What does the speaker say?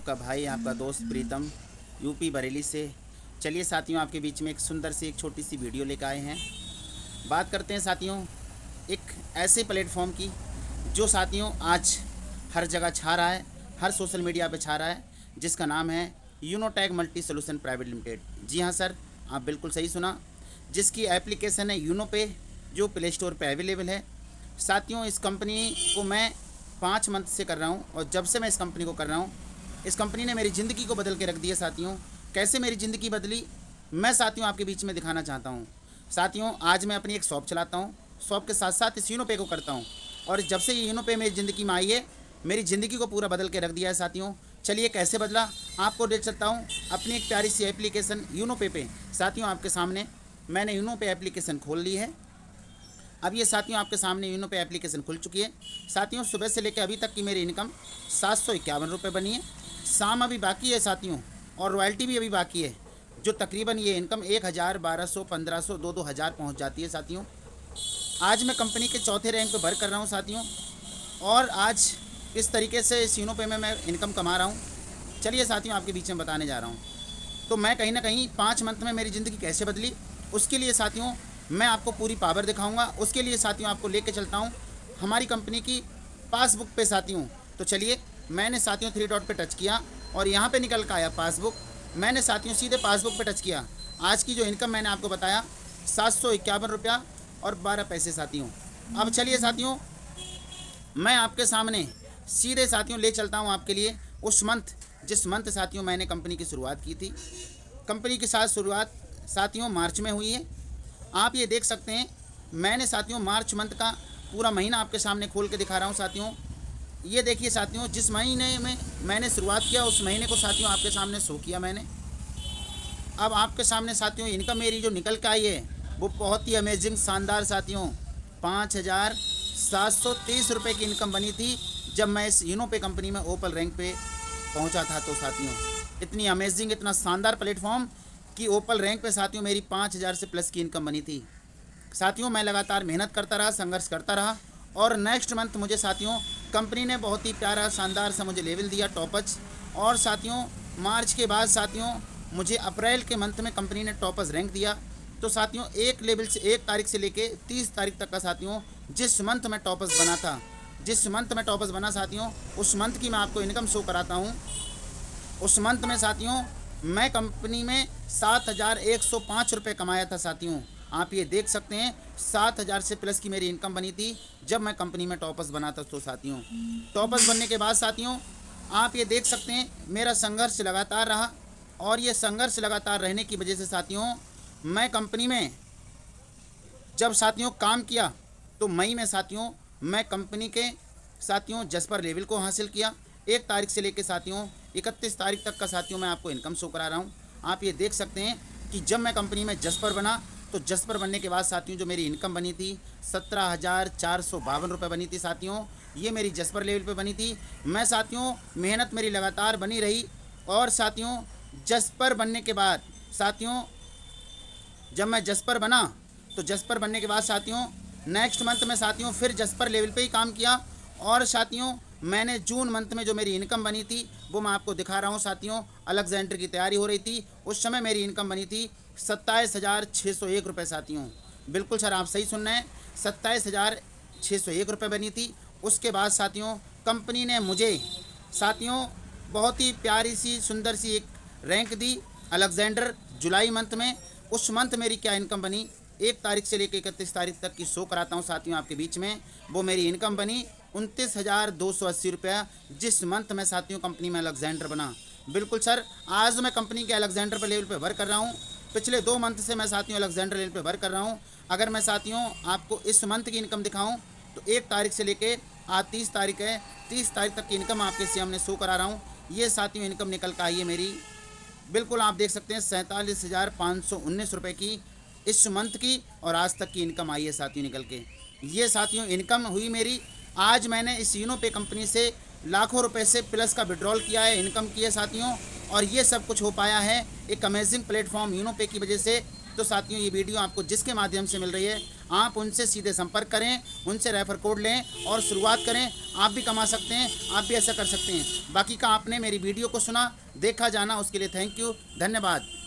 आपका भाई, आपका दोस्त प्रीतम, यूपी बरेली से। चलिए साथियों, आपके बीच में एक सुंदर सी एक छोटी सी वीडियो लेकर आए हैं। बात करते हैं साथियों एक ऐसे प्लेटफॉर्म की जो साथियों आज हर जगह छा रहा है, हर सोशल मीडिया पे छा रहा है, जिसका नाम है यूनोटैग मल्टी सोल्यूशन प्राइवेट लिमिटेड। जी हाँ सर, आप बिल्कुल सही सुना। जिसकी एप्लीकेशन है यूनो पे, जो प्ले स्टोर पे अवेलेबल है। साथियों, इस कंपनी को मैं 5 मंथ से कर रहा हूँ, और जब से मैं इस कंपनी को कर रहा हूँ, इस कंपनी ने मेरी ज़िंदगी को बदल के रख दिया। साथियों, कैसे मेरी ज़िंदगी बदली, मैं साथियों आपके बीच में दिखाना चाहता हूँ। साथियों, आज मैं अपनी एक शॉप चलाता हूँ, शॉप के साथ साथ इस यूनो पे को करता हूँ, और जब से ये यूनो पे मेरी ज़िंदगी में आई है, मेरी ज़िंदगी को पूरा बदल के रख दिया है। साथियों, चलिए कैसे बदला आपको देख सकता हूँ अपनी एक प्यारी सी एप्लीकेशन यूनो पे। साथियों, आपके सामने मैंने यूनो पे एप्लीकेशन खोल ली है। अब ये साथियों आपके सामने यूनो पे एप्लीकेशन खुल चुकी है। साथियों, सुबह से लेकर अभी तक की मेरी इनकम 751 रुपये बनी है। शाम अभी बाकी है साथियों, और रॉयल्टी भी अभी बाकी है, जो तकरीबन ये इनकम 1000, 1200, 1500, 2-2000 पहुँच जाती है। साथियों, आज मैं कंपनी के चौथे रैंक पे वर्क कर रहा हूँ साथियों, और आज इस तरीके से इस यूनो पे में मैं इनकम कमा रहा हूँ। चलिए साथियों, आपके बीच में बताने जा रहा हूँ। तो मैं कहीं ना कहीं 5 मंथ में मेरी ज़िंदगी कैसे बदली, उसके लिए साथियों मैं आपको पूरी पावर दिखाऊंगा। उसके लिए साथियों आपको लेके चलता हूं हमारी कंपनी की पासबुक पे साथियों। तो चलिए, मैंने साथियों 3 डॉट पे टच किया और यहां पे निकल कर आया पासबुक। मैंने साथियों सीधे पासबुक पे टच किया। आज की जो इनकम मैंने आपको बताया 751 रुपया और 12 पैसे साथियों। अब चलिए साथियों, मैं आपके सामने सीधे साथियों ले चलता हूँ आपके लिए उस मंथ, जिस मंथ साथियों मैंने कंपनी की शुरुआत की थी। कंपनी के साथ शुरुआत साथियों मार्च में हुई है। आप ये देख सकते हैं, मैंने साथियों मार्च मंथ का पूरा महीना आपके सामने खोल के दिखा रहा हूँ साथियों। ये देखिए साथियों, जिस महीने में मैंने शुरुआत किया उस महीने को साथियों आपके सामने शो किया मैंने। अब आपके सामने साथियों इनकम मेरी जो निकल के आई है वो बहुत ही अमेजिंग, शानदार साथियों 5730 रुपये की इनकम बनी थी जब मैं इस यूनो पे कंपनी में ओपन रैंक पे पहुंचा था। तो साथियों, इतनी अमेजिंग, इतना शानदार प्लेटफॉर्म कि ओपल रैंक पे साथियों मेरी 5000 से प्लस की इनकम बनी थी। साथियों, मैं लगातार मेहनत करता रहा, संघर्ष करता रहा, और नेक्स्ट मंथ मुझे साथियों कंपनी ने बहुत ही प्यारा शानदार सा मुझे लेवल दिया, टॉपच। और साथियों मार्च के बाद साथियों मुझे अप्रैल के मंथ में कंपनी ने टॉपच रैंक दिया। तो साथियों एक लेवल से 1 तारीख से लेके 30 तारीख तक का साथियों जिस मंथ में टॉपच बना था, जिस मंथ में टॉपच बना साथियों, उस मंथ की मैं आपको इनकम शो कराता हूँ। उस मंथ में साथियों मैं कंपनी में 7105 रुपये कमाया था साथियों। आप ये देख सकते हैं 7000 से प्लस की मेरी इनकम बनी थी जब मैं कंपनी में टॉपर्स बना था। तो साथियों टॉपर्स बनने के बाद साथियों आप ये देख सकते हैं मेरा संघर्ष लगातार रहा, और ये संघर्ष लगातार रहने की वजह से साथियों मैं कंपनी में जब साथियों काम किया तो मई में साथियों मैं कंपनी के साथियों जस्पर लेवल को हासिल किया। 1 तारीख से लेकर साथियों 31 तारीख तक का साथियों मैं आपको इनकम शो करा रहा हूँ। आप ये देख सकते हैं कि जब मैं कंपनी में जस्पर बना, तो जस्पर बनने के बाद साथियों जो मेरी इनकम बनी थी 17,452 रुपये बनी थी साथियों। ये मेरी जस्पर लेवल पे बनी थी। मैं साथियों मेहनत मेरी लगातार बनी रही, और साथियों जस्पर बनने के बाद साथियों जब मैं जस्पर बना, तो जस्पर बनने के बाद साथियों नेक्स्ट मंथ में साथियों फिर जस्पर लेवल पे ही काम किया। और साथियों मैंने जून मंथ में जो मेरी इनकम बनी थी वो मैं आपको दिखा रहा हूँ साथियों। अलेक्जेंडर की तैयारी हो रही थी, उस समय मेरी इनकम बनी थी 27,601 रुपये साथियों। बिल्कुल सर, आप सही सुन रहे हैं, 27,601 रुपये बनी थी। उसके बाद साथियों कंपनी ने मुझे साथियों बहुत ही प्यारी सी सुंदर सी एक रैंक दी अलेक्जेंडर जुलाई मंथ में। उस मंथ मेरी क्या इनकम बनी 1 तारीख से लेकर 31 तारीख तक की शो कराता हूँ साथियों आपके बीच में। वो मेरी इनकम बनी 29,280 रुपया जिस मंथ में साथियों कंपनी में अलेक्जेंडर बना। बिल्कुल सर, आज मैं कंपनी के अलेक्जेंडर पर लेवल पे वर्क कर रहा हूँ। पिछले 2 मंथ से मैं साथियों अलेक्जेंडर लेवल पे वर्क कर रहा हूँ। अगर मैं साथियों आपको इस मंथ की इनकम दिखाऊँ तो 1 तारीख से लेके आज 30 तारीख है, 30 तारीख तक की इनकम आपके सामने शो करा रहा हूँ। ये साथियों इनकम निकल कर आई है मेरी, बिल्कुल आप देख सकते हैं 47,519 रुपये की इस मंथ की, और आज तक की इनकम आई है साथियों निकल के। ये साथियों इनकम हुई मेरी। आज मैंने इस यूनो पे कंपनी से लाखों रुपए से प्लस का विड्रॉल किया है, इनकम की है साथियों, और ये सब कुछ हो पाया है एक अमेजिंग प्लेटफॉर्म यूनो पे की वजह से। तो साथियों ये वीडियो आपको जिसके माध्यम से मिल रही है, आप उनसे सीधे संपर्क करें, उनसे रेफर कोड लें और शुरुआत करें। आप भी कमा सकते हैं, आप भी ऐसा कर सकते हैं। बाकी का आपने मेरी वीडियो को सुना, देखा, जाना, उसके लिए थैंक यू, धन्यवाद।